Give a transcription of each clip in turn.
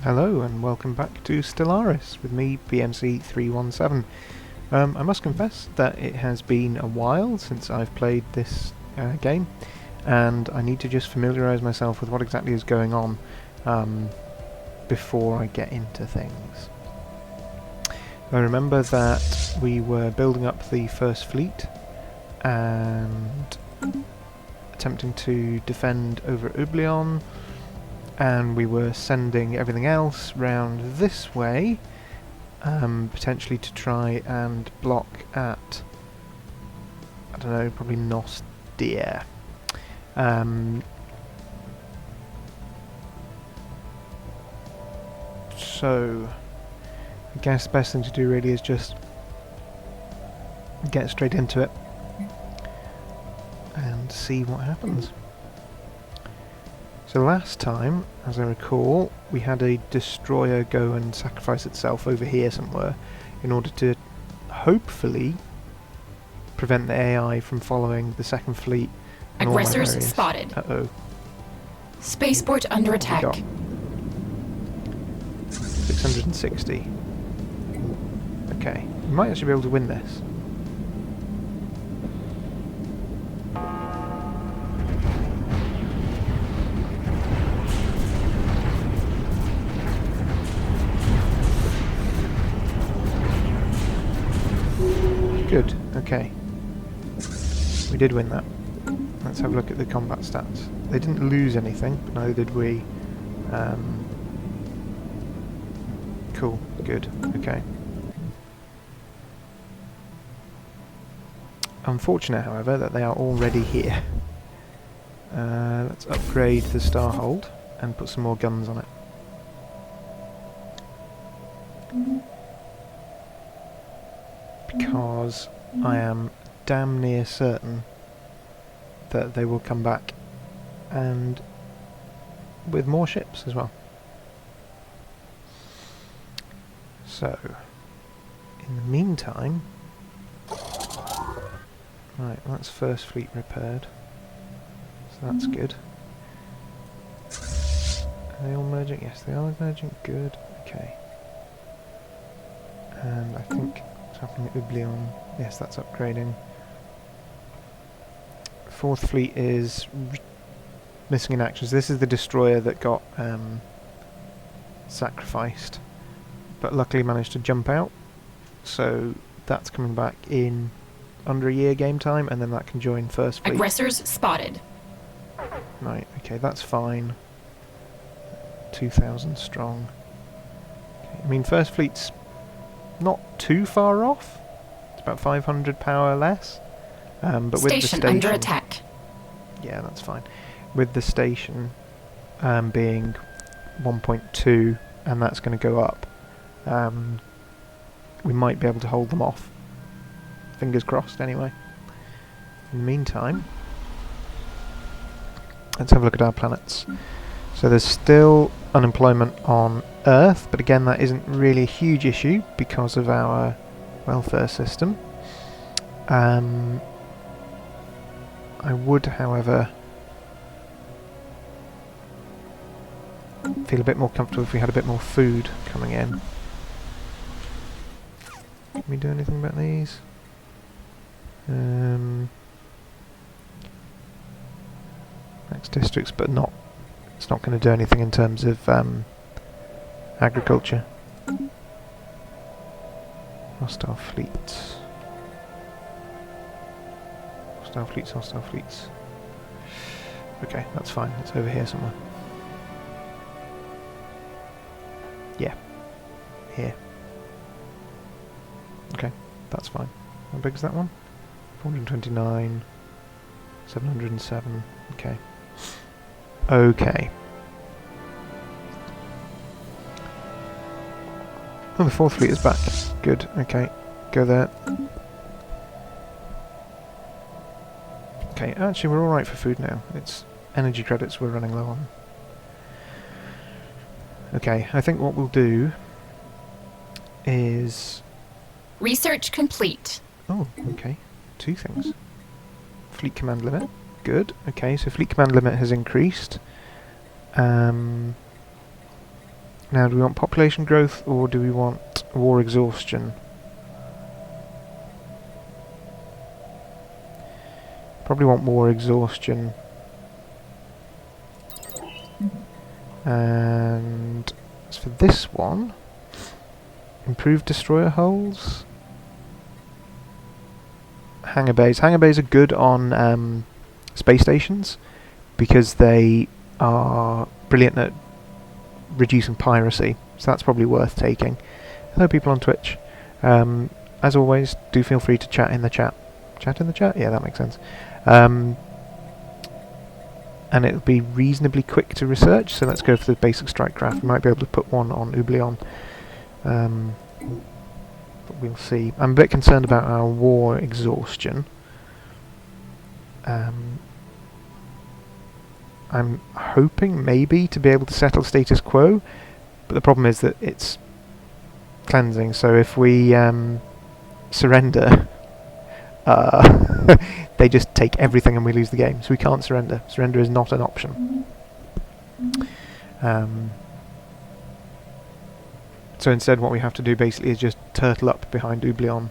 Hello and welcome back to Stellaris with me, BMC317. I must confess that it has been a while since I've played this game, and I need to just familiarise myself with what exactly is going on before I get into things. I remember that we were building up the first fleet and attempting to defend over Ublion, and we were sending everything else round this way, potentially to try and block at, I don't know, probably Nostia. So I guess the best thing to do really is just get straight into it and see what happens. So last time, as I recall, we had a destroyer go and sacrifice itself over here somewhere in order to hopefully prevent the AI from following the second fleet. Aggressors spotted. Uh-oh. Spaceport under attack. 660. Okay, we might actually be able to win this. Good, okay. We did win that. Let's have a look at the combat stats. They didn't lose anything, but neither did we. Cool, good, okay. Unfortunate, however, that they are already here. Let's upgrade the Starhold and put some more guns on it. Because I am damn near certain that they will come back and with more ships as well. So, in the meantime, right, that's first fleet repaired, so that's good. Are they all merging? Yes, they are merging. Good, okay. And I think what's happening at Ublion? Yes, that's upgrading. Fourth fleet is missing in action. So this is the destroyer that got sacrificed, but luckily managed to jump out. So that's coming back in under a year game time, and then that can join first fleet. Aggressors spotted. Right, okay, that's fine. 2,000 strong. Okay, I mean, first fleet's not too far off. It's about 500 power less. But with the station under attack. Yeah, that's fine. With the station being 1.2, and that's going to go up, we might be able to hold them off. Fingers crossed, anyway. In the meantime, let's have a look at our planets. So there's still unemployment on Earth, but again, that isn't really a huge issue because of our welfare system. I would, however, feel a bit more comfortable if we had a bit more food coming in. Can we do anything about these? Next districts, but not. It's not going to do anything in terms of agriculture. Hostile fleets. Hostile fleets, hostile fleets. Okay, that's fine. It's over here somewhere. Yeah. Here. Okay, that's fine. How big is that one? 429. 707. Okay. Okay. Oh, the fourth fleet is back. Good, okay. Go there. Okay, actually we're alright for food now. It's energy credits we're running low on. Okay, I think what we'll do is... Research complete. Oh, okay. Two things. Fleet command limit. Good. Okay, so fleet command limit has increased. Now, do we want population growth or do we want war exhaustion? Probably want war exhaustion. And as for this one, improved destroyer hulls. Hangar bays. Hangar bays are good on space stations because they are brilliant at reducing piracy, so that's probably worth taking. Hello people on Twitch. As always, do feel free to chat in the chat. Chat in the chat? Yeah, that makes sense. And it'll be reasonably quick to research, so let's go for the basic strike craft. We might be able to put one on Oublion. But we'll see. I'm a bit concerned about our war exhaustion. I'm hoping maybe to be able to settle status quo, but the problem is that it's cleansing, so if we surrender, they just take everything and we lose the game, so we can't surrender. Surrender is not an option. So instead what we have to do basically is just turtle up behind Oublion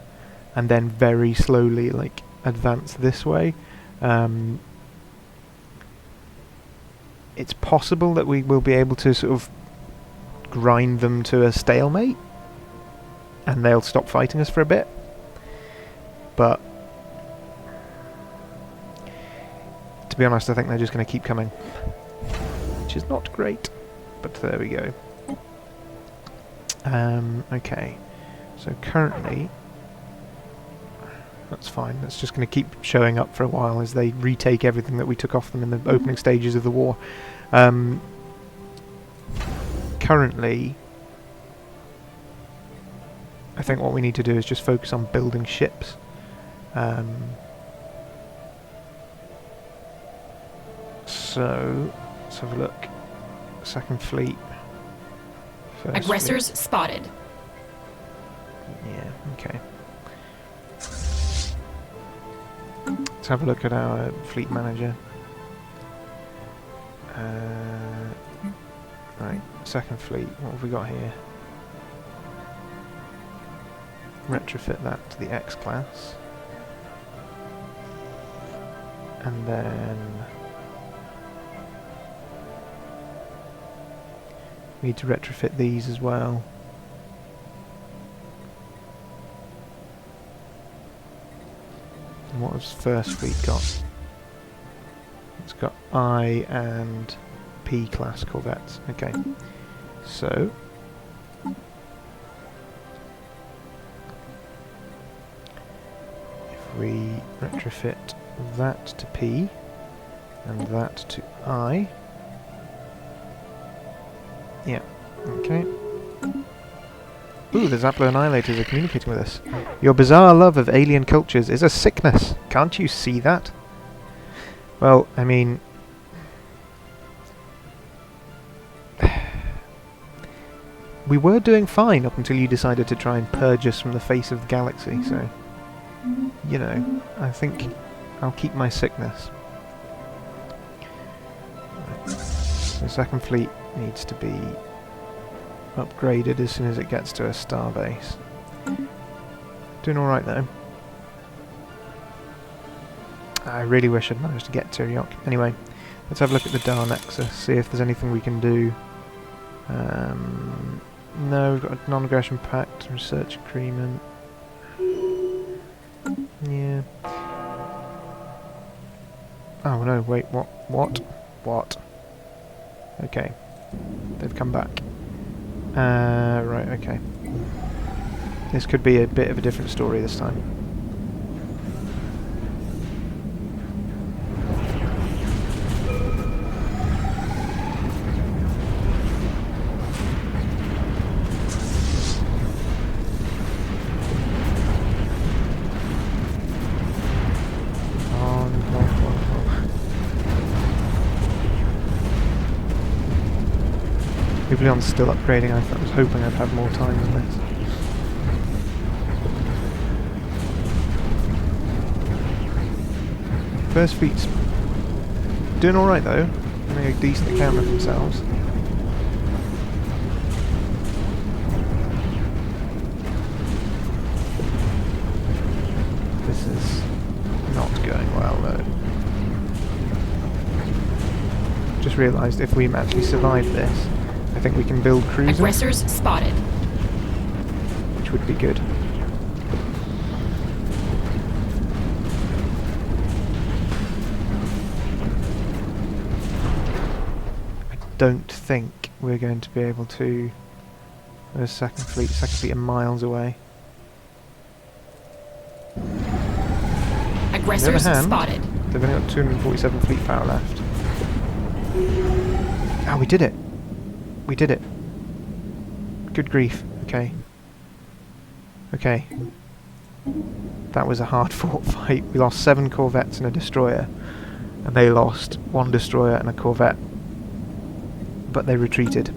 and then very slowly like advance this way. It's possible that we will be able to sort of grind them to a stalemate and they'll stop fighting us for a bit, but to be honest I think they're just going to keep coming, which is not great, but there we go. Okay, so currently that's fine, that's just going to keep showing up for a while as they retake everything that we took off them in the opening stages of the war. Currently I think what we need to do is just focus on building ships. So let's have a look. Second fleet. First Aggressors fleet. spotted. Yeah, okay. Let's have a look at our fleet manager. Right, second fleet, what have we got here? Retrofit that to the X class. And then we need to retrofit these as well. And what has first fleet got? It's got I and P class corvettes. Okay, so if we retrofit that to P and that to I. Yeah, okay. Ooh, the Xaplo Annihilators are communicating with us. Your bizarre love of alien cultures is a sickness. Can't you see that? Well, I mean... we were doing fine up until you decided to try and purge us from the face of the galaxy, so... you know, I think I'll keep my sickness. Right. The second fleet needs to be upgraded as soon as it gets to a star base. Doing alright though. I really wish I'd managed to get Tyriok. Anyway, let's have a look at the Dar Nexus, see if there's anything we can do. No, we've got a non-aggression pact, research agreement. Yeah. Oh no, wait, what? Okay. They've come back. Right, okay. This could be a bit of a different story this time. Oublion's still upgrading. I was hoping I'd have more time than this. First fleet's doing alright though, having a decent account of themselves. just realised if we actually survive this, I think we can build cruisers, Aggressors spotted. which would be good. I don't think we're going to be able to... There's second fleet are miles away. Aggressors hand, spotted. They've only got 247 fleet power left. Ah, we did it! We did it! Good grief. Okay. Okay. That was a hard-fought fight. We lost 7 corvettes and a destroyer. And they lost 1 destroyer and a corvette. But they retreated.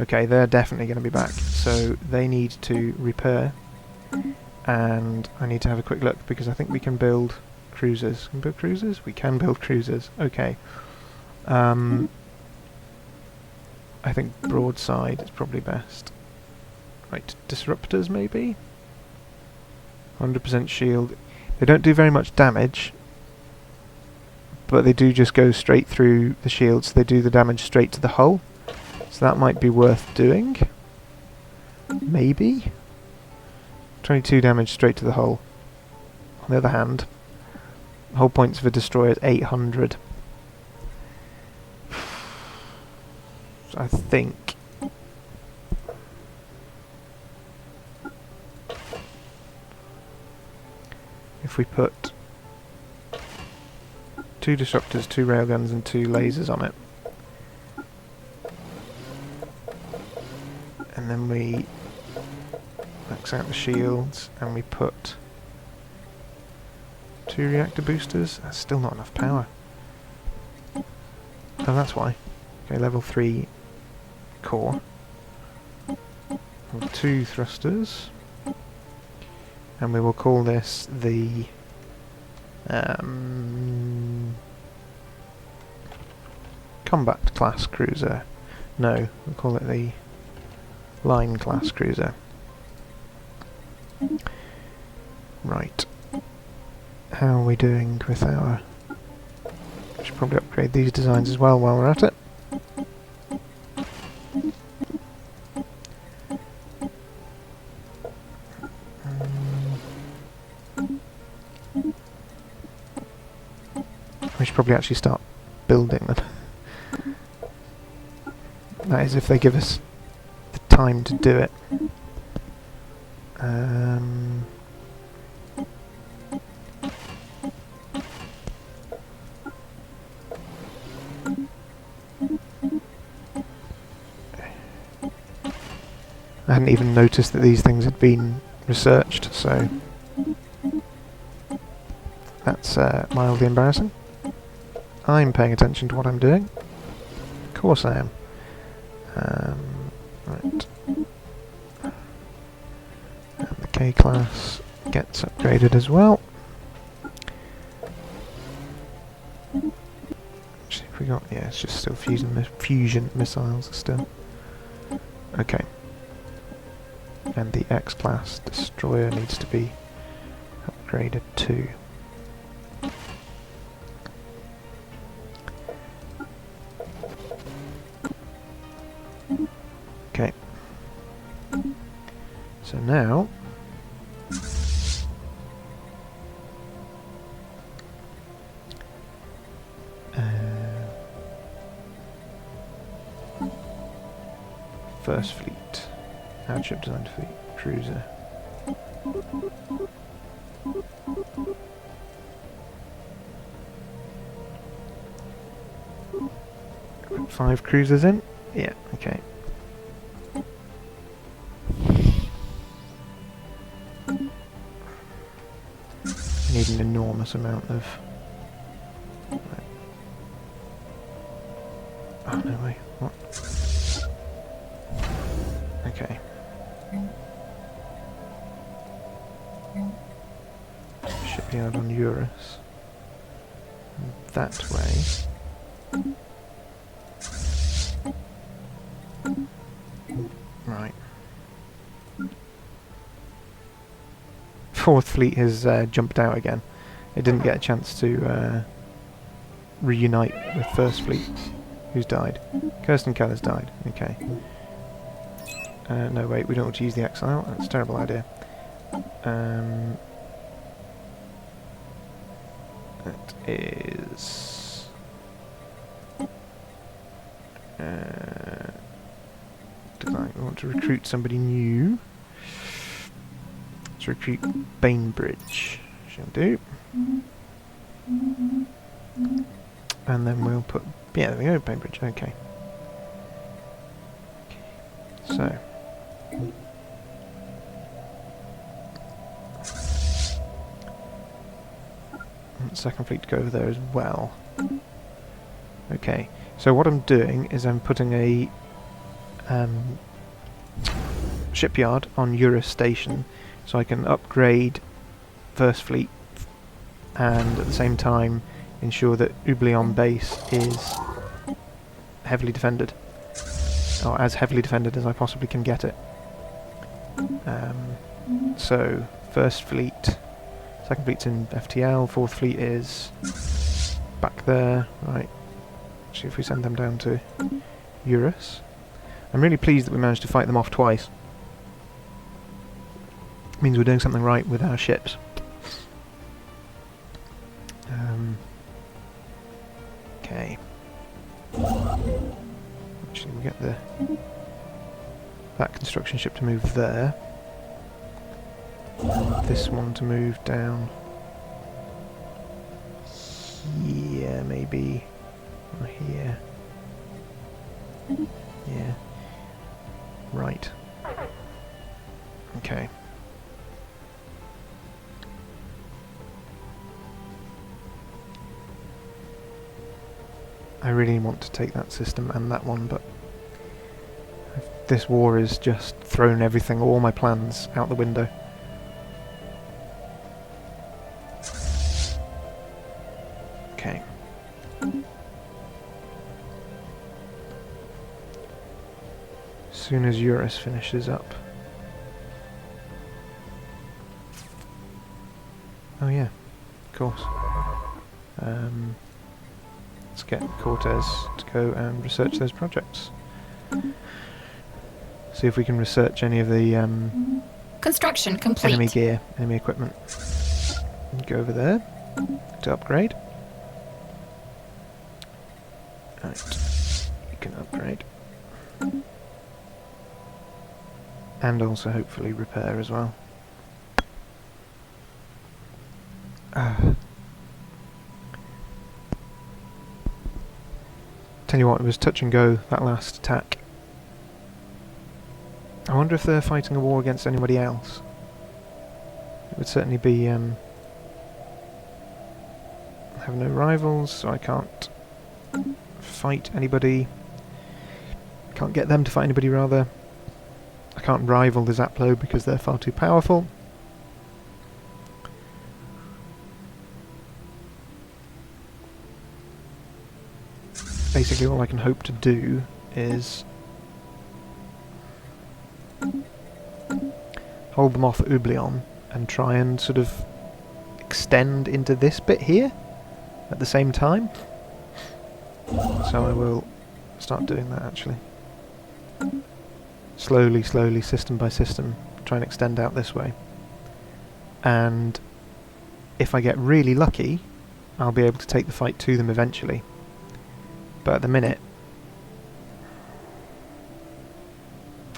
Okay, they're definitely going to be back. So they need to repair. And I need to have a quick look because I think we can build cruisers. Can we build cruisers? We can build cruisers. Okay. I think broadside is probably best. Right, disruptors maybe? 100% shield. They don't do very much damage, but they do just go straight through the shields. They do the damage straight to the hull. So that might be worth doing. Maybe? 22 damage straight to the hull. On the other hand, hull points of a destroyer is 800. So I think if we put 2 disruptors, 2 railguns and 2 lasers on it, and then we max out the shields and we put 2 reactor boosters, that's still not enough power. Oh, that's why. Okay, level 3 core. 2 thrusters. And we will call this the combat class cruiser. No, we'll call it the line class cruiser. Right. How are we doing with our... We should probably upgrade these designs as well while we're at it. We should probably actually start building them. That is if they give us the time to do it. I hadn't even noticed that these things had been researched, so that's mildly embarrassing. I'm paying attention to what I'm doing. Of course I am. Right. And the K-class gets upgraded as well. Actually, if we got... yeah, it's just still fusion missiles still. Okay. And the X-class destroyer needs to be upgraded too. Okay. So now first fleet. Hardship designed fleet cruiser. Put 5 cruisers in? Yeah, okay. Need an enormous amount of... right. Oh no way, what? Okay. Shipyard on Eurus. And that way. Right. 4th Fleet has jumped out again. It didn't get a chance to reunite with 1st Fleet. Who's died? Kirsten Keller's died. Okay. No, wait, we don't want to use the exile. That's a terrible idea. That is... design. We want to recruit somebody new. Let's recruit Bainbridge. Shall do. And then we'll put... yeah, there we go, Bainbridge. Okay. So... second fleet to go over there as well. Okay, so what I'm doing is I'm putting a shipyard on Eurus station so I can upgrade First Fleet and at the same time ensure that Ublion base is heavily defended, or as heavily defended as I possibly can get it. So First Fleet, Second Fleet's in FTL, Fourth Fleet is back there. Right, see if we send them down to Eurus. I'm really pleased that we managed to fight them off twice. It means we're doing something right with our ships. Okay. Actually, we get that construction ship to move there. This one to move down here, maybe, or here. Yeah. Right. Okay. I really want to take that system and that one, but this war has just thrown everything, all my plans, out the window. Okay. As soon as Eurus finishes up. Oh yeah, of course. Let's get Cortez to go and research those projects. See if we can research any of the construction complete. Enemy gear, enemy equipment. Go over there to upgrade. Right, you can upgrade. And also hopefully repair as well. Tell you what, it was touch and go, that last attack. I wonder if they're fighting a war against anybody else. It would certainly be... have no rivals, so I can't fight anybody. Can't get them to fight anybody, rather. I can't rival the Xaplo because they're far too powerful. Basically all I can hope to do is hold them off at Ublion and try and sort of extend into this bit here at the same time. So I will start doing that actually. Slowly, slowly, system by system, try and extend out this way. And if I get really lucky, I'll be able to take the fight to them eventually. But at the minute,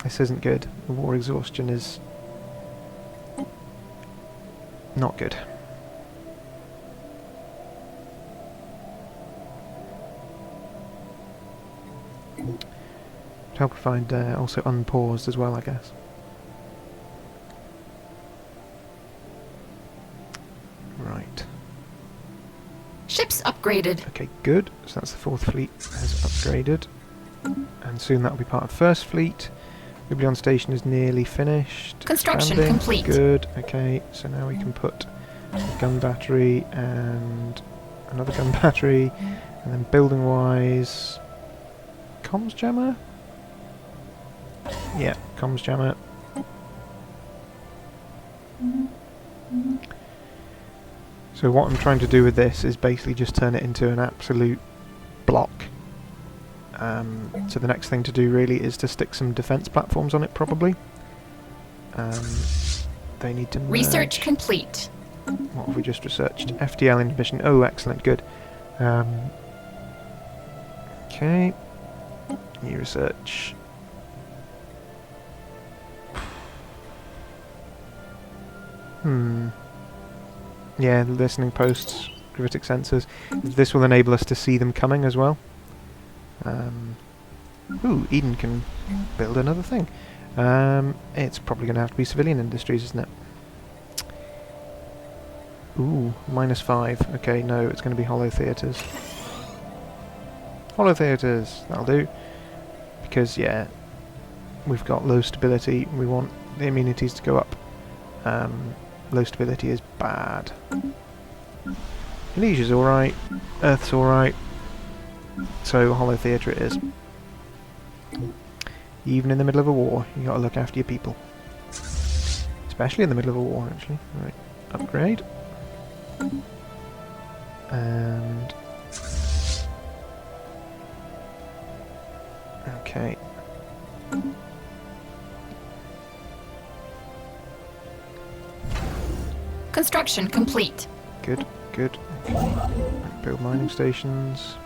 this isn't good. The war exhaustion is not good. Help provide also unpaused as well, I guess. Right. Ships upgraded. Okay, good. So that's the Fourth Fleet has upgraded. And soon that will be part of First Fleet. Ublion Station is nearly finished. Construction Expanding. complete. Good, okay. So now we can put a gun battery and another gun battery. And then building wise... comms jammer? Yeah, comms jammer. So what I'm trying to do with this is basically just turn it into an absolute block. So the next thing to do really is to stick some defense platforms on it, probably. They need to merge. Research complete. What have we just researched? FTL inhibition. Oh, excellent, good. Okay. New research. Yeah, listening posts, gravitic sensors. This will enable us to see them coming as well. Ooh, Eden can build another thing. It's probably going to have to be civilian industries, isn't it? Ooh, -5. Okay, no, it's going to be hollow theatres. Hollow theatres, that'll do. Because, yeah, we've got low stability. We want the immunities to go up. Low stability is bad. Indonesia's alright. Earth's alright. So, hollow theatre it is. Even in the middle of a war, you got to look after your people. Especially in the middle of a war, actually. Right, upgrade. And... okay. Construction complete. Good, good. Okay. Build mining stations.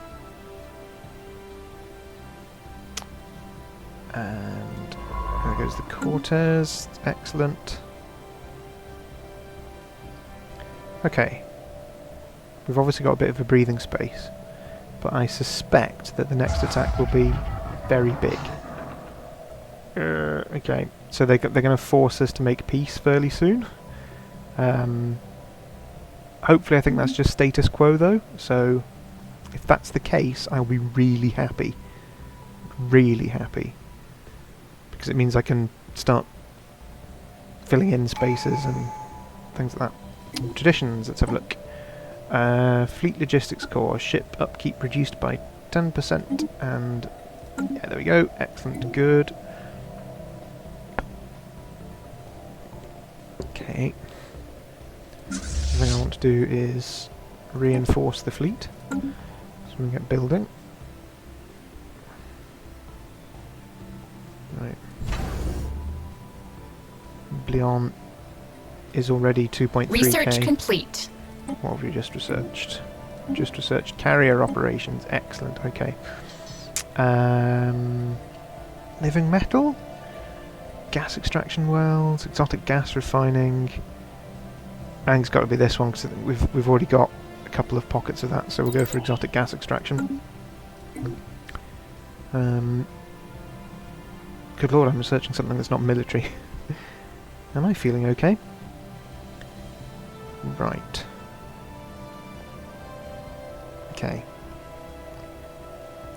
And there goes the Cortez. Excellent. Okay. We've obviously got a bit of a breathing space, but I suspect that the next attack will be very big. Okay, so they're going to force us to make peace fairly soon. Hopefully I think that's just status quo though, so if that's the case I'll be really happy. Really happy. Because it means I can start filling in spaces and things like that. Traditions, let's have a look. Fleet Logistics Core, ship upkeep reduced by 10%, and yeah, there we go, excellent, good. Okay. The thing I want to do is reinforce the fleet, so we can get building. Right. Blion is already 2.3k. Research complete. What have you just researched? Just researched carrier operations. Excellent. Okay. Living metal, gas extraction wells, exotic gas refining. I think it's got to be this one because we've already got a couple of pockets of that, so we'll go for exotic gas extraction. Good lord, I'm researching something that's not military. Am I feeling okay? Right. Okay.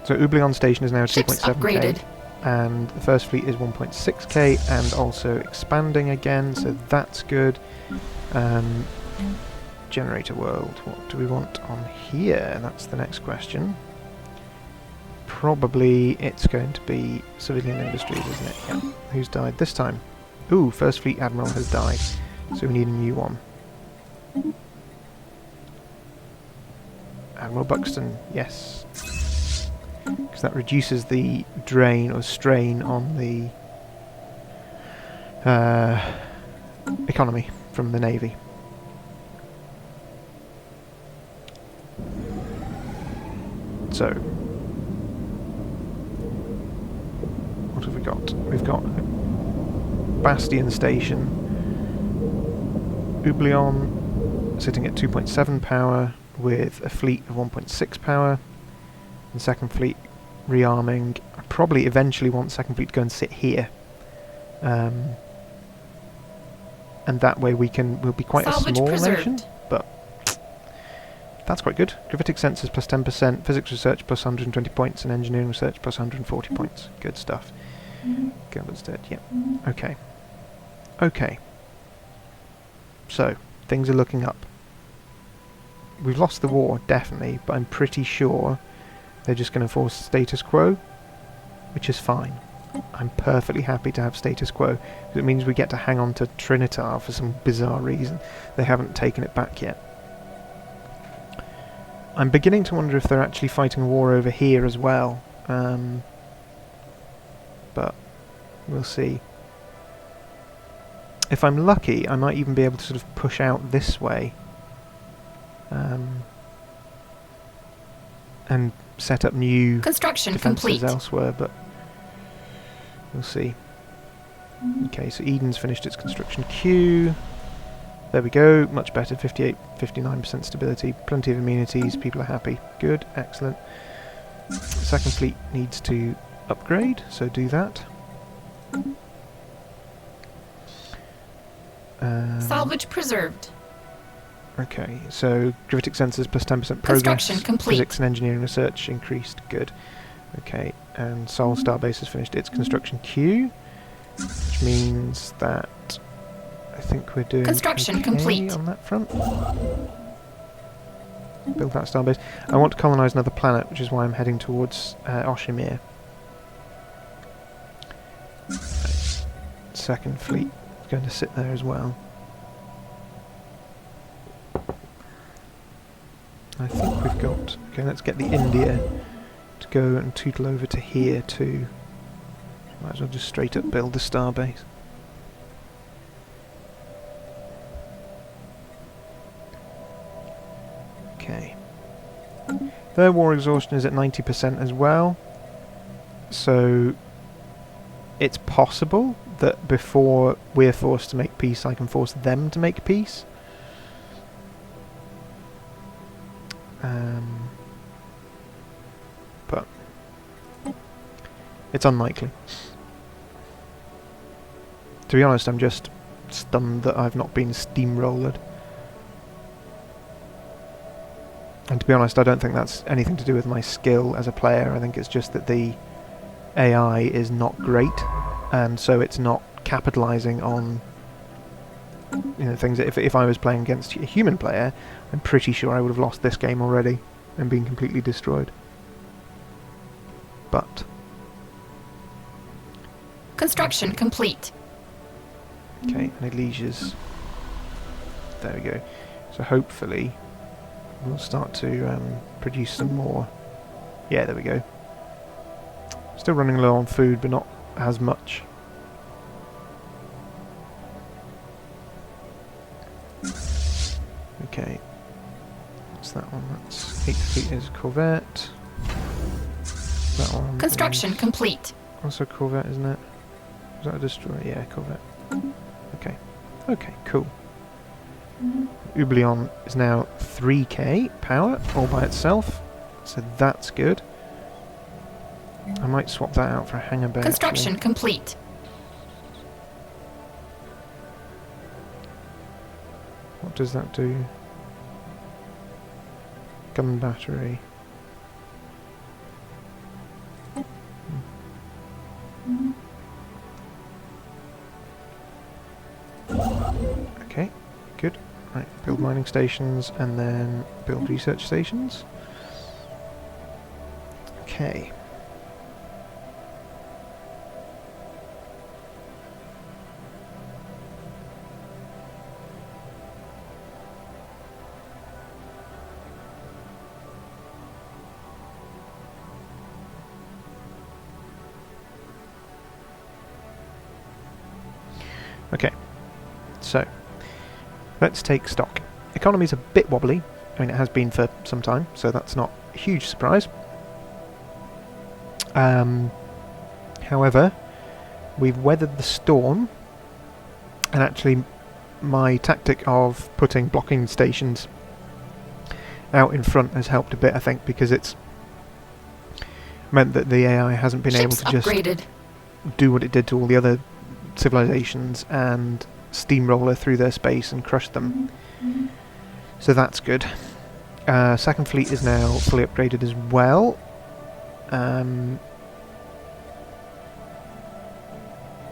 So Ublion Station is now 2.7k, and the first fleet is 1.6k, and also expanding again, so that's good. Generator world, what do we want on here? That's the next question. Probably it's going to be civilian industries, isn't it? Yeah. Who's died this time? Ooh, First Fleet Admiral has died, so we need a new one. Admiral Buxton, yes. Because that reduces the drain or strain on the economy from the Navy. So, what have we got? We've got Bastion Station, Ublion sitting at 2.7 power with a fleet of 1.6 power, and second fleet rearming. I probably eventually want second fleet to go and sit here, and that way we'll be quite Salvage a small preserved. nation, but that's quite good. Gravitic sensors plus 10%, physics research plus 120 points, and engineering research plus 140 points. Good stuff. Gilbert's dead, yeah. Okay. Okay. So, things are looking up. We've lost the war, definitely, but I'm pretty sure they're just going to force status quo, which is fine. I'm perfectly happy to have status quo, because it means we get to hang on to Trinitar for some bizarre reason. They haven't taken it back yet. I'm beginning to wonder if they're actually fighting a war over here as well, But we'll see. If I'm lucky, I might even be able to sort of push out this way and set up new Construction defences complete. elsewhere, but we'll see. Okay, so Eden's finished its construction queue. There we go, much better, 58, 59% stability, plenty of amenities, people are happy. Good, excellent. The second fleet needs to upgrade, so do that. Salvage preserved. Okay, so gravitic sensors plus 10% progress. Construction complete. Physics and engineering research increased. Good. Okay, and Sol Starbase has finished its construction queue, which means that I think we're doing Construction okay complete. on that front. Build that starbase. I want to colonise another planet, which is why I'm heading towards Oshimir. Second fleet is going to sit there as well. I think we've got... Okay, let's get the India to go and tootle over to here too. Might as well just straight up build the starbase. Okay. Their war exhaustion is at 90% as well. So it's possible that before we're forced to make peace, I can force them to make peace. But it's unlikely. To be honest, I'm just stunned that I've not been steamrolled. And to be honest, I don't think that's anything to do with my skill as a player. I think it's just that the AI is not great, and so it's not capitalising on, you know, things. If I was playing against a human player, I'm pretty sure I would have lost this game already and been completely destroyed. But Construction complete. okay, and Elysia's. There we go. So hopefully we'll start to produce some more. Yeah, there we go. Still running low on food, but not as much. Okay. What's that one? That's 8 feet is Corvette. That one. Construction complete. Also Corvette, isn't it? Is that a destroyer? Yeah, Corvette. Okay. Okay, cool. Ublion is now 3k power all by itself, so that's good. I might swap that out for a hangar bay. Construction actually. complete. What does that do? Gun battery. Okay, good. Right, build mining stations and then build research stations. Okay. Okay, so let's take stock. Economy's a bit wobbly. I mean, it has been for some time, so that's not a huge surprise. However, we've weathered the storm, and actually my tactic of putting blocking stations out in front has helped a bit, I think, because it's meant that the AI hasn't been able to just do what it did to all the other civilizations and steamroller through their space and crush them. So that's good. Second fleet is now fully upgraded as well. And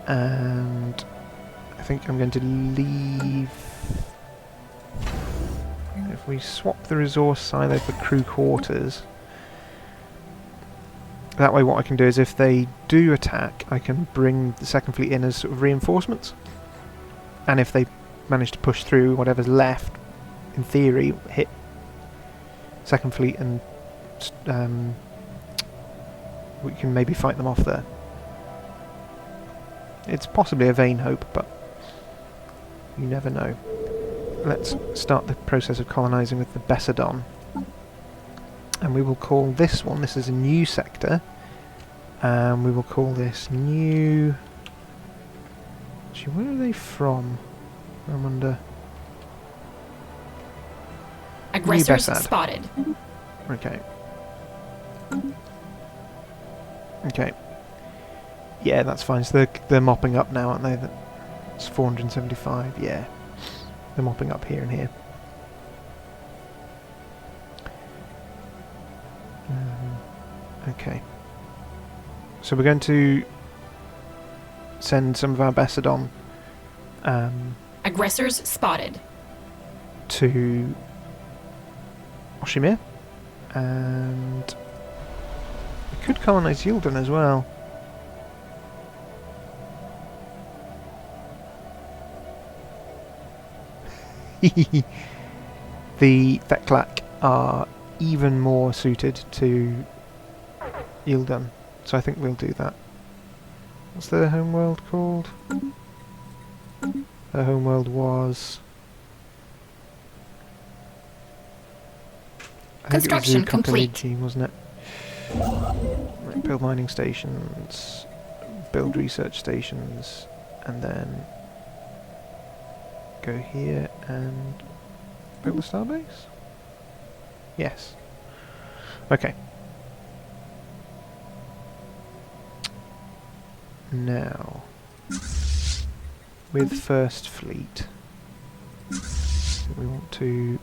I think I'm going to leave. If we swap the resource silo for crew quarters, that way what I can do is if they do attack, I can bring the second fleet in as sort of reinforcements. And if they manage to push through whatever's left, in theory, hit second fleet and we can maybe fight them off there. It's possibly a vain hope, but you never know. Let's start the process of colonising with the Bessadon. And we will call this one, this is a new sector, and we will call this new... Actually, where are they from? I wonder... Aggressors Bessad. spotted. Okay. Okay. Yeah, that's fine. So they're mopping up now, aren't they? It's 475, yeah. They're mopping up here and here. Okay. So we're going to send some of our Bessadon Aggressors spotted. to Oshimir, and we could colonise Yildan as well. The Theklak are even more suited to Yildan, so I think we'll do that. What's their homeworld called? Their homeworld was... I think it was Construction complete. Zukapaliji, wasn't it? Right, build mining stations, build research stations, and then go here and build a starbase? Yes. Okay. Now, with First Fleet, we want to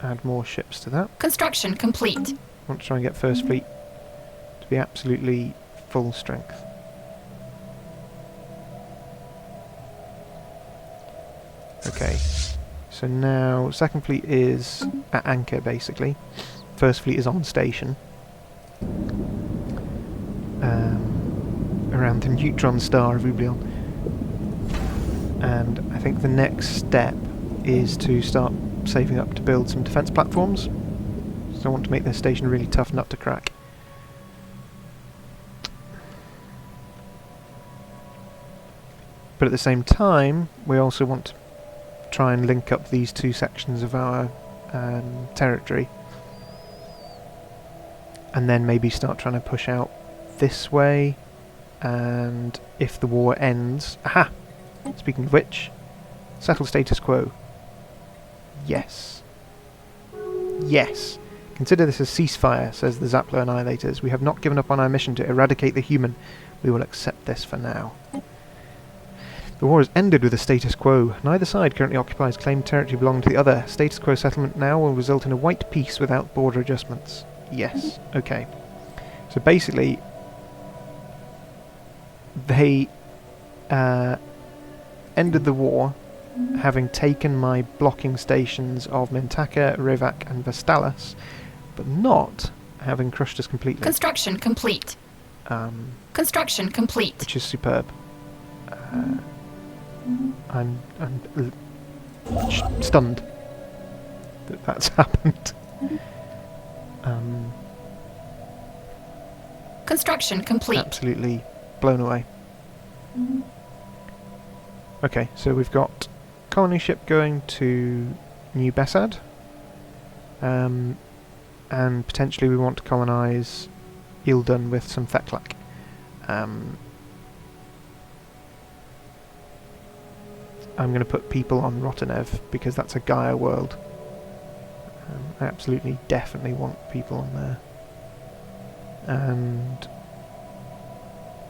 add more ships to that. Construction complete. I want to try and get First Fleet to be absolutely full strength. Okay, so now Second Fleet is at anchor basically. First Fleet is on station. Around the neutron star of Ublion. And I think the next step is to start saving up to build some defence platforms. So I want to make this station a really tough nut to crack. But at the same time, we also want to try and link up these two sections of our territory. And then maybe start trying to push out this way. And if the war ends... Aha! Speaking of which, settle status quo. Yes. Yes. Consider this a ceasefire, says the Xaplo Annihilators. We have not given up on our mission to eradicate the human. We will accept this for now. The war has ended with a status quo. Neither side currently occupies claimed territory belonging to the other. Status quo settlement now will result in a white peace without border adjustments. Yes. Okay. So basically, they ended the war having taken my blocking stations of Mintaka, Rivak and Vestalis, but not having crushed us completely. Construction complete. Construction complete. Which is superb. I'm stunned that that's happened. Construction complete. Absolutely blown away. Okay, so we've got colony ship going to New Bessad, and potentially we want to colonise Yildan with some Theklak. I'm going to put people on Rotanev because that's a Gaia world. I absolutely, definitely want people on there. And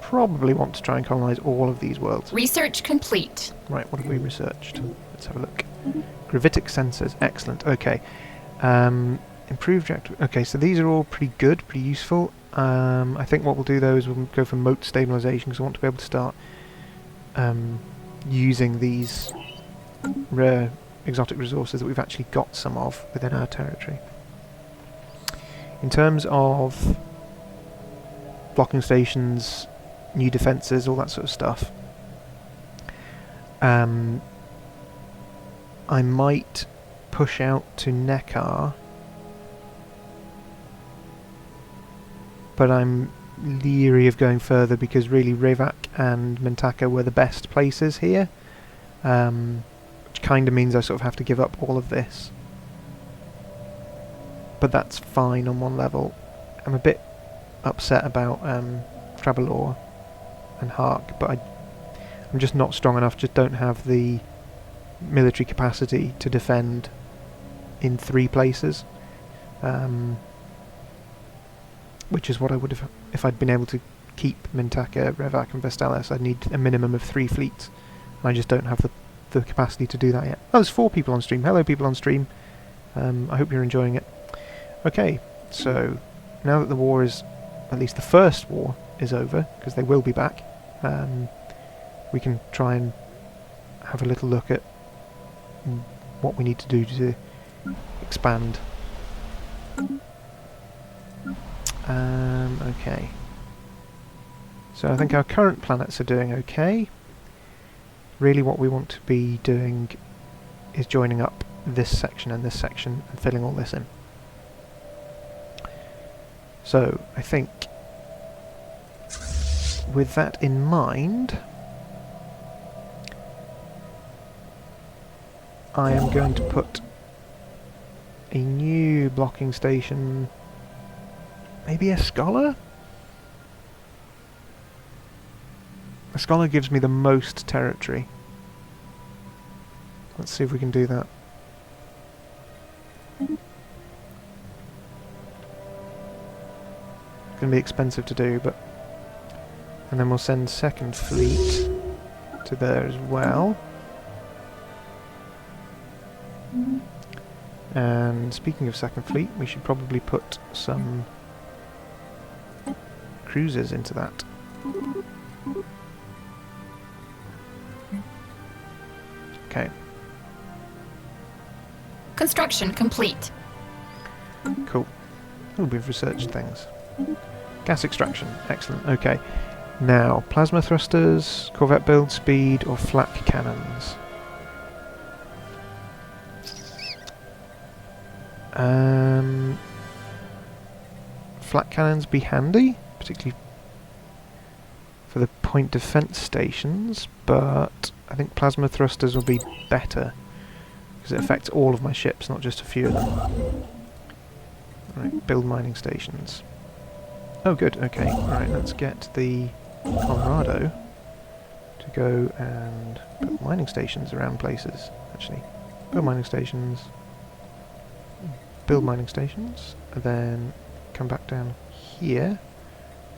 probably want to try and colonise all of these worlds. Research complete. Right, what have we researched? Let's have a look. Gravitic sensors, excellent. Okay. Improved reactor. Okay, so these are all pretty good, pretty useful. I think what we'll do though is we'll go for moat stabilisation because I want to be able to start using these rare exotic resources that we've actually got some of within our territory. In terms of blocking stations, new defences, all that sort of stuff, I might push out to Nekar but I'm leery of going further because really Revak and Mintaka were the best places here, which kind of means I sort of have to give up all of this. But that's fine on one level. I'm a bit upset about Travelor and Hark, but I'm just not strong enough, just don't have the military capacity to defend in 3 places. Which is what I would have if I'd been able to keep Mintaka, Revak and Vestalis. I'd need a minimum of 3 fleets. And I just don't have the capacity to do that yet. Oh, there's 4 people on stream. Hello people on stream. I hope you're enjoying it. Okay, so now that the war is, at least the first war is over, because they will be back, we can try and have a little look at what we need to do to expand. Okay. So I think our current planets are doing okay. Really what we want to be doing is joining up this section and filling all this in. So I think with that in mind, I am going to put a new blocking station, maybe a scholar? A scholar gives me the most territory. Let's see if we can do that. It's going to be expensive to do, but... And then we'll send second fleet to there as well. And speaking of second fleet, we should probably put some cruisers into that. Okay. Construction complete. Cool. Oh, we've researched things. Gas extraction. Excellent. Okay. Now, plasma thrusters, corvette build speed, or flak cannons? Flak cannons be handy, particularly for the point defense stations, but I think plasma thrusters will be better because it affects all of my ships, not just a few of them. Right, build mining stations. Oh good, okay. Alright, let's get the Colorado to go and build mining stations around places, actually. Build mining stations, and then come back down here,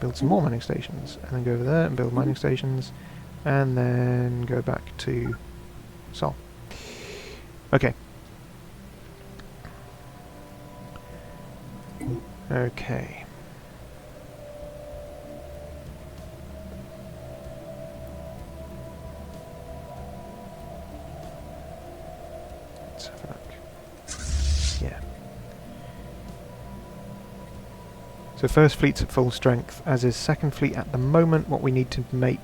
build some more mining stations, and then go over there and build mining stations, and then go back to Sol. Okay. Okay. Let's have a look. Yeah. So first fleet's at full strength, as is second fleet at the moment. What we need to make...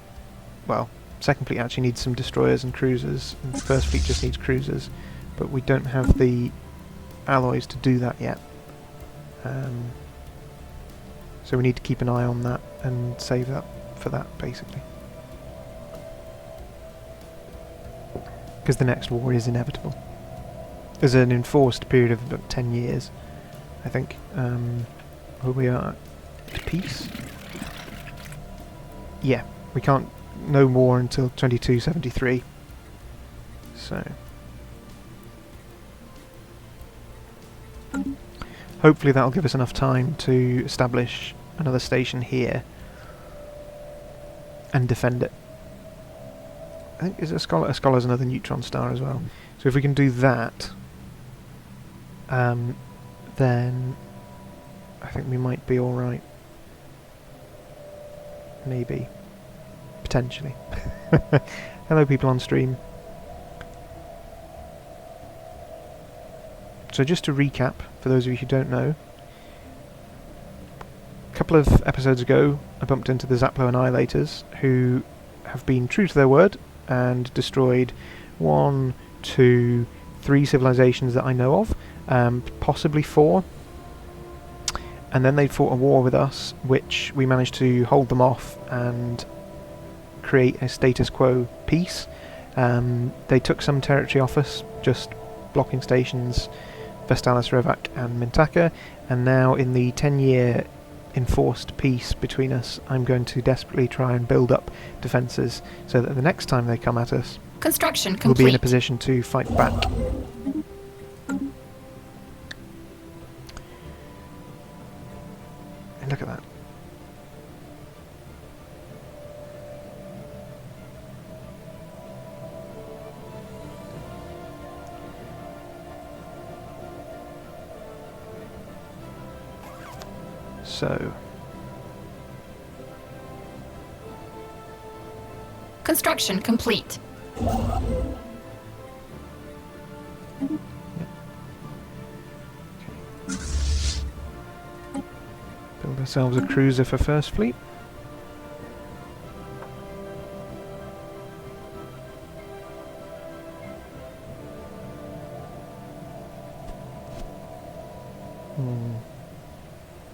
Well, second fleet actually needs some destroyers and cruisers, and first fleet just needs cruisers, but we don't have the alloys to do that yet. So we need to keep an eye on that and save up for that, basically. Because the next war is inevitable. There's an enforced period of about 10 years, I think, where we are at peace. Yeah, we can't... No war until 2273. So... Hopefully that'll give us enough time to establish another station here and defend it. I think, is it a Scholar? A Scholar's another neutron star as well. So if we can do that, then I think we might be alright. Maybe. Potentially. Hello people on stream. So just to recap, for those of you who don't know, a couple of episodes ago I bumped into the Xaplo Annihilators, who have been true to their word and destroyed 1, 2, 3 civilizations that I know of, possibly 4. and then they fought a war with us, which we managed to hold them off and create a status quo peace. They took some territory off us, just blocking stations, Vestalis, Revak and Mintaka, and now in the 10-year enforced peace between us, I'm going to desperately try and build up defences so that the next time they come at us, Construction we'll be in a complete. position to fight back. And look at that. So, Construction complete. build ourselves a cruiser for First Fleet.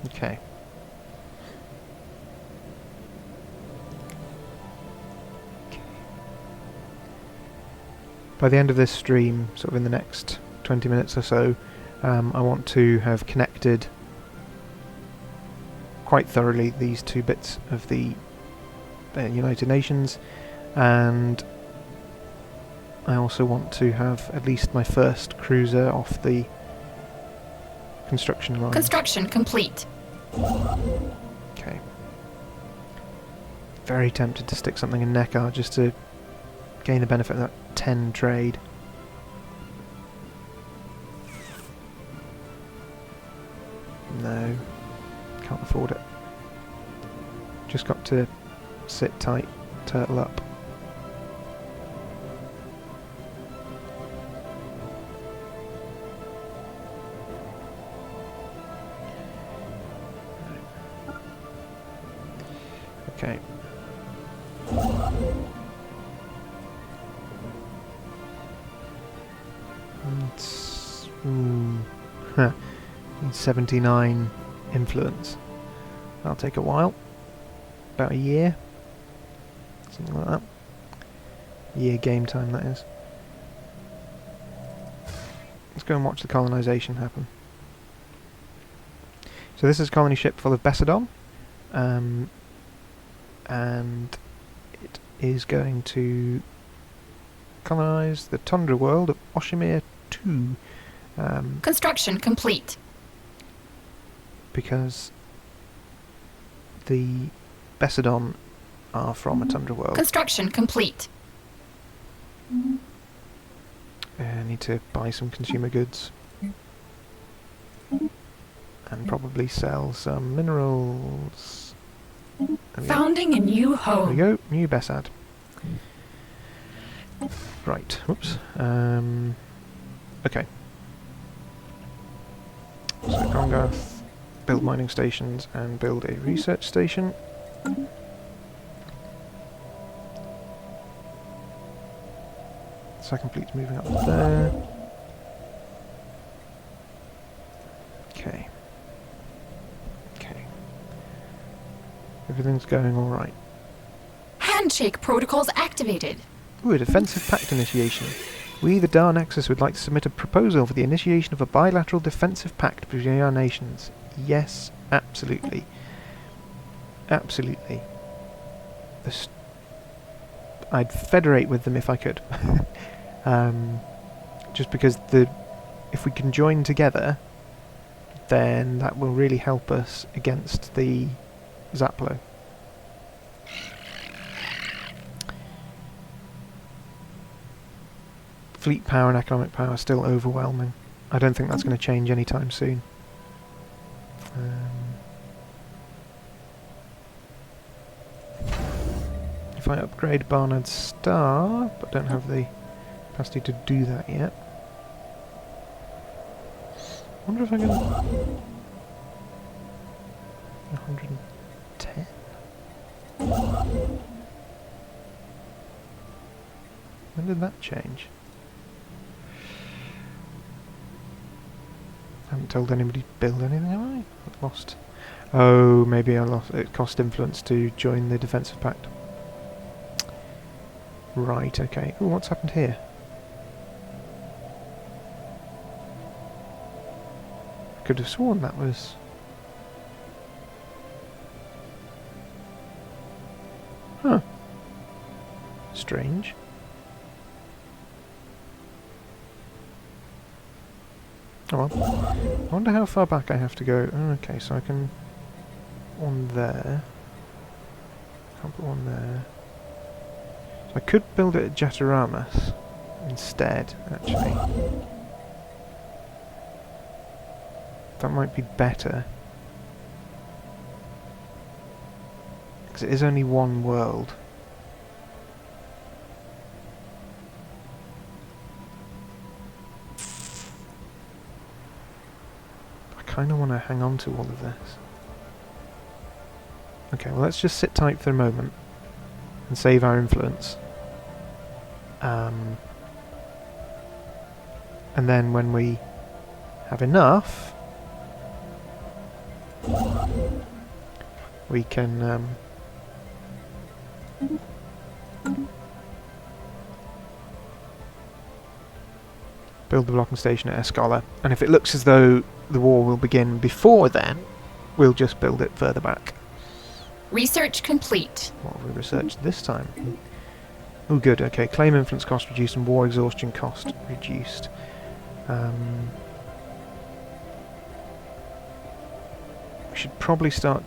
Okay. By the end of this stream, sort of in the next 20 minutes or so, I want to have connected quite thoroughly these two bits of the United Nations, and I also want to have at least my first cruiser off the construction line. Construction complete. Okay. Very tempted to stick something in Neckar just to gain the benefit of that 10 trade. No, can't afford it. Just got to sit tight, turtle up. Okay. It's, huh, 79 influence. That'll take a while. About a year. Something like that. Year game time, that is. Let's go and watch the colonisation happen. So this is a colony ship full of Bessadon. And it is going to colonise the tundra world of Oshimir 2. Construction complete. Because the Bessadon are from a tundra world. Construction complete. I need to buy some consumer goods. And probably sell some minerals. Founding a new There we home. go, new Bessad. Right, whoops. Okay. So Gongath, build mining stations and build a research station. Second fleet's moving up there. Okay. Okay. Everything's going alright. Handshake protocols activated. Ooh, a defensive pact initiation. We, the Dar Nexus, would like to submit a proposal for the initiation of a bilateral defensive pact between our nations. Yes, absolutely. Absolutely. I'd federate with them if I could. Just because if we can join together, then that will really help us against the Xaplo. Fleet power and economic power are still overwhelming. I don't think that's going to change anytime soon. If I upgrade Barnard's Star, but don't have the capacity to do that yet. I wonder if I can... 110? When did that change? I haven't told anybody to build anything, have I? I've lost Oh, maybe I lost. It cost influence to join the defensive pact. Right. Okay. Ooh, what's happened here? I could have sworn that was. Huh. Strange. Oh well. I wonder how far back I have to go. Oh, okay, so I can... One there. Can't put one there. So I could build it at Jataramas instead, actually. That might be better. Because it is only one world. I kind of want to hang on to all of this. Okay, well let's just sit tight for a moment and save our influence. And then when we have enough, we can build the blocking station at Escala. And if it looks as though the war will begin before then, we'll just build it further back. Research complete. What have we researched this time? Oh good, okay. Claim influence cost reduced and war exhaustion cost reduced. We should probably start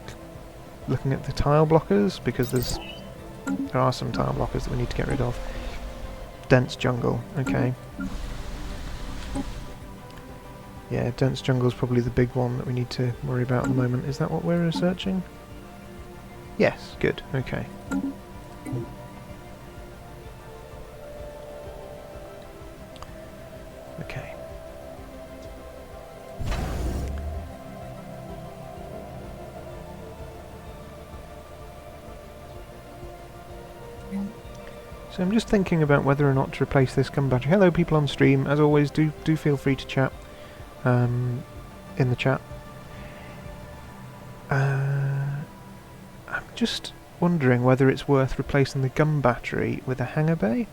looking at the tile blockers, because there are some tile blockers that we need to get rid of. Dense jungle, okay. Yeah, dense jungle is probably the big one that we need to worry about at the moment. Is that what we're researching? Yes, good, okay. Okay. So I'm just thinking about whether or not to replace this gun battery. Hello people on stream, as always do feel free to chat in the chat. I'm just wondering whether it's worth replacing the gun battery with a hangar bay.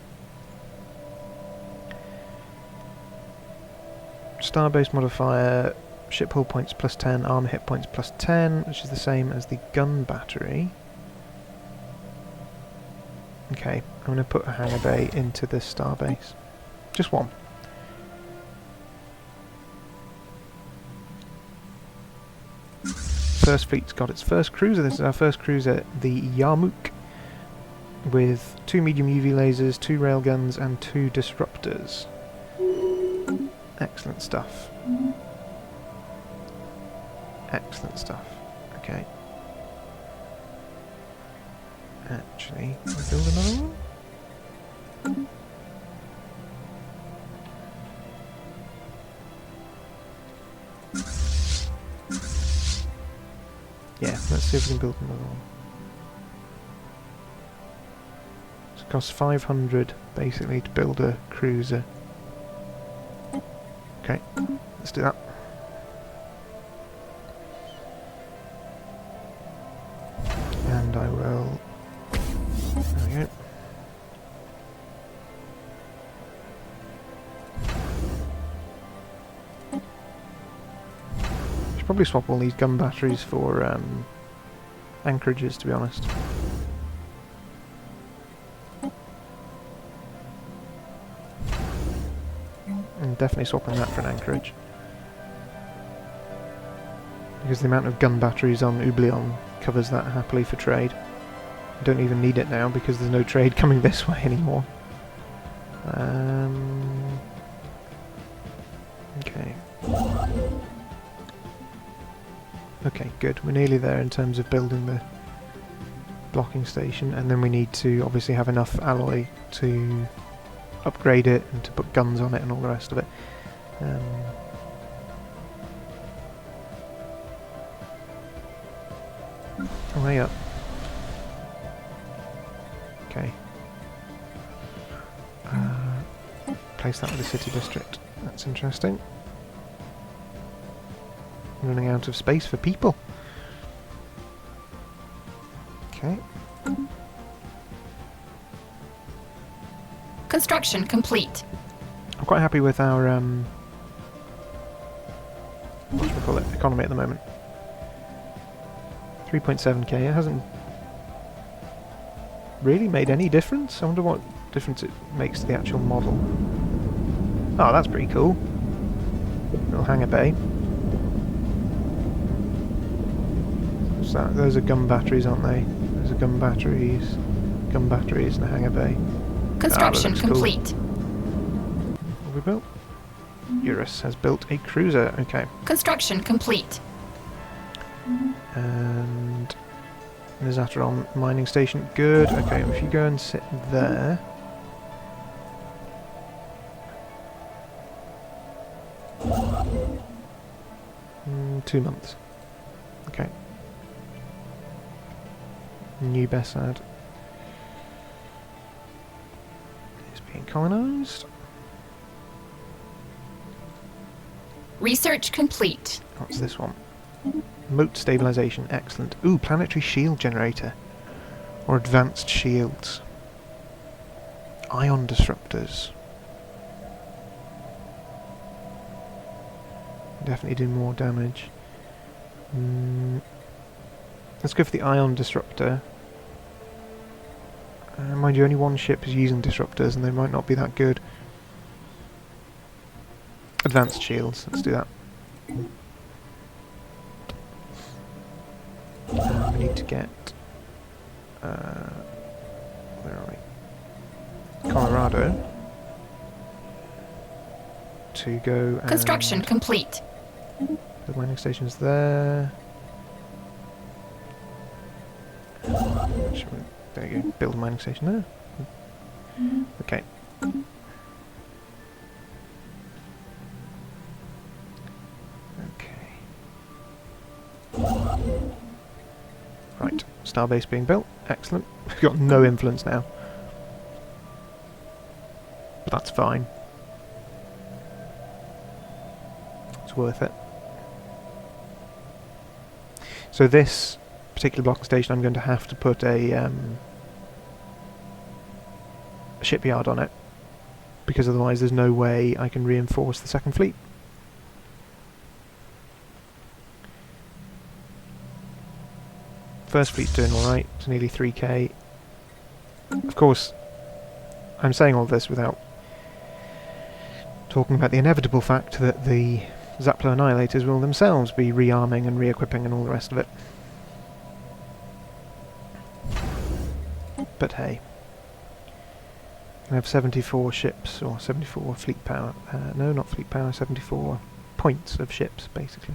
Starbase modifier, ship hull points plus 10, armor hit points plus 10, which is the same as the gun battery. Okay, I'm going to put a hangar bay into this starbase. Just one. First fleet's got its first cruiser. This is our first cruiser, the Yarmouk, with 2 medium UV lasers, 2 railguns and 2 disruptors. Excellent stuff. Excellent stuff. Okay. Actually, can I build another one? Yeah, let's see if we can build another one. So it costs 500 basically to build a cruiser. Okay, let's do that. And I will... There we go. Should probably swap all these gun batteries for anchorages, to be honest. And definitely swapping that for an anchorage. Because the amount of gun batteries on Oublion covers that happily for trade. I don't even need it now because there's no trade coming this way anymore. Okay. Okay, good. We're nearly there in terms of building the blocking station, and then we need to obviously have enough alloy to upgrade it and to put guns on it and all the rest of it. Way up. Okay. Place that with the city district. That's interesting. Running out of space for people. Okay. Construction complete. I'm quite happy with our what should we call it? Economy at the moment. 3.7k. It hasn't really made any difference. I wonder what difference it makes to the actual model. Oh, that's pretty cool. Little hangar bay. What's that? Those are gun batteries, aren't they? Those are gun batteries, and a hangar bay. Construction complete. Cool. What have we built? Eurus has built a cruiser. Okay. Construction complete. And there's Ateron mining station. Good. Okay, if you go and sit there. 2 months. Okay. New Bessad is being colonised. Research complete. What's this one? Moat stabilization. Excellent. Ooh, planetary shield generator. Or advanced shields. Ion disruptors. Definitely do more damage. Let's go for the ion disruptor. Mind you, only one ship is using disruptors and they might not be that good. Advanced shields, let's do that. We need to get... where are we? Colorado. To go and... Construction complete. The mining station's there. There you go, build a mining station there. Okay. Right, starbase being built. Excellent. We've got no influence now. But that's fine. It's worth it. So this particular blocking station, I'm going to have to put a shipyard on it, because otherwise there's no way I can reinforce the second fleet. First fleet's doing alright, it's nearly 3k. Of course, I'm saying all this without talking about the inevitable fact that the Xaplo Annihilators will themselves be rearming and re-equipping and all the rest of it. But hey. I have 74 ships, or 74 fleet power. No, not fleet power, 74 points of ships, basically.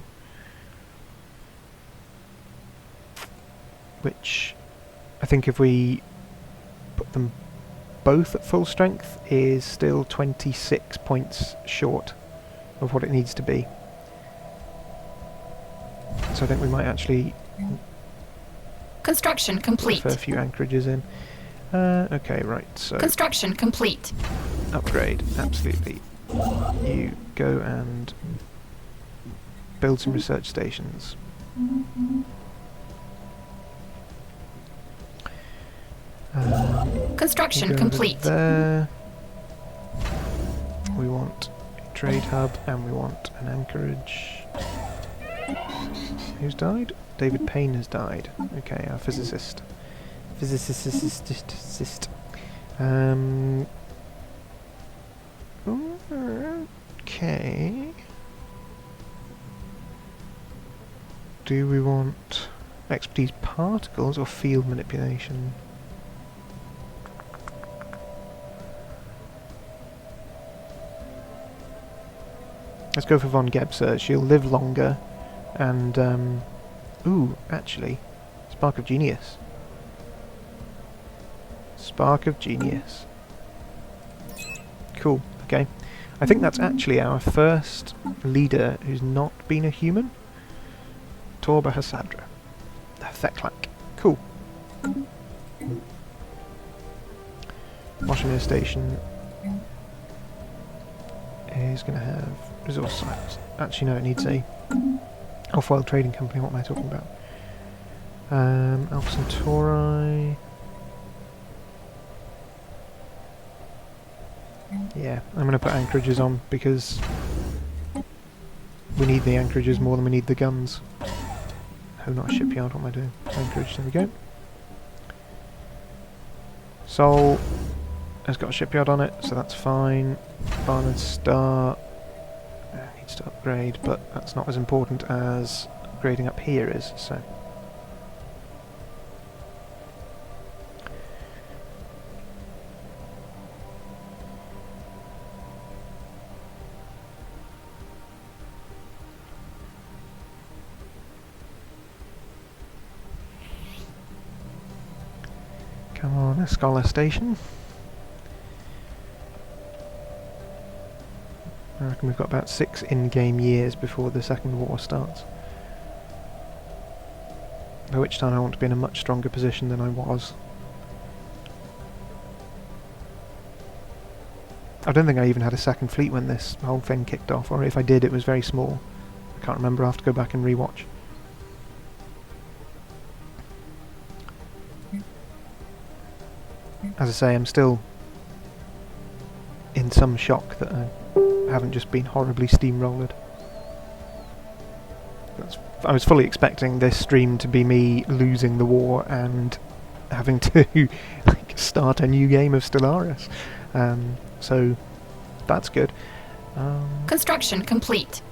Which, I think if we put them both at full strength, is still 26 points short of what it needs to be. So I think we might actually Construction complete. put a few anchorages in. Okay, right, so... Construction complete. Upgrade, absolutely. You go and build some research stations. Construction go complete. There. We want a trade hub and we want an anchorage. Who's died? David Payne has died. Okay, our physicist. Physicist. Okay. Do we want expertise particles or field manipulation? Let's go for Von Gebser. She'll live longer and ooh, actually, Spark of Genius. Spark of Genius. Cool, okay. I think that's actually our first leader who's not been a human. Torba Hasadra. The Theclac. Cool. Washington Station is going to have resource sites. Actually, no, it needs a off-world trading company. What am I talking about? Alpha Centauri. Yeah, I'm going to put anchorages on because we need the anchorages more than we need the guns. Oh, not a shipyard, what am I doing? Anchorage, there we go. Sol has got a shipyard on it, so that's fine. Barnard Star needs to upgrade, but that's not as important as upgrading up here is, so... Come on, a scholar station. I reckon we've got about 6 in-game years before the Second War starts. By which time I want to be in a much stronger position than I was. I don't think I even had a second fleet when this whole thing kicked off, or if I did it was very small. I can't remember, I'll have to go back and rewatch. As I say, I'm still in some shock that I haven't just been horribly steamrolled. I was fully expecting this stream to be me losing the war and having to like, start a new game of Stellaris. So that's good. Construction complete.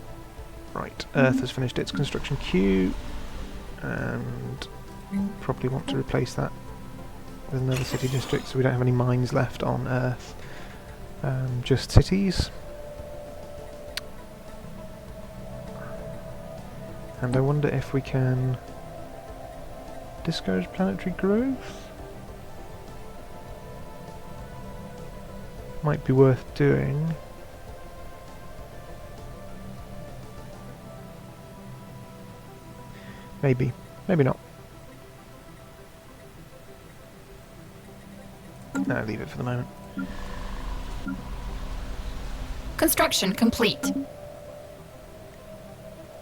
Right, Earth has finished its construction queue, and probably want to replace that with another city district, so we don't have any mines left on Earth. Just cities. And I wonder if we can discourage planetary growth? Might be worth doing. Maybe. Maybe not. No, leave it for the moment. Construction complete.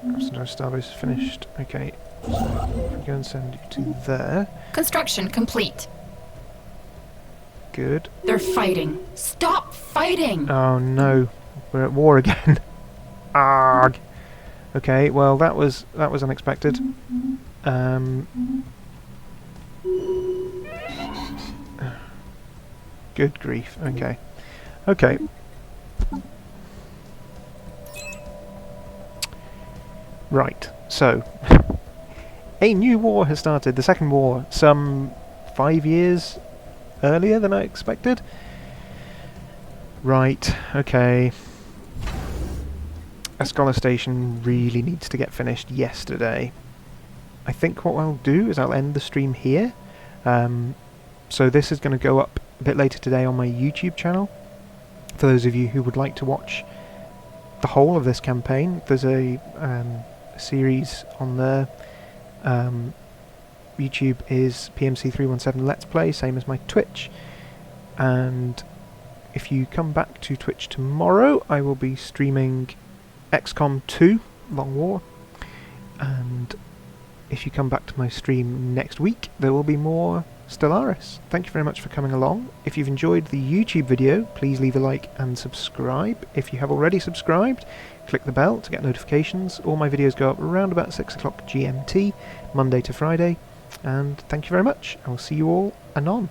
Starbase is finished. Okay, so if we go and send you to there. Construction complete. Good. They're fighting. Stop fighting! Oh no, we're at war again. Arg. Okay, well that was unexpected. Good grief. Okay. Okay. Right, so a new war has started, the Second War, some 5 years earlier than I expected. Right, okay. A scholar station really needs to get finished yesterday. I think what I'll do is I'll end the stream here. So this is going to go up a bit later today on my YouTube channel. For those of you who would like to watch the whole of this campaign, there's a series on there. YouTube is PMC317 Let's Play, same as my Twitch. And if you come back to Twitch tomorrow, I will be streaming XCOM 2 Long War. And if you come back to my stream next week, there will be more Stellaris. Thank you very much for coming along. If you've enjoyed the YouTube video, please leave a like and subscribe. If you have already subscribed, click the bell to get notifications. All my videos go up around about 6 o'clock GMT, Monday to Friday. And thank you very much. I will see you all anon.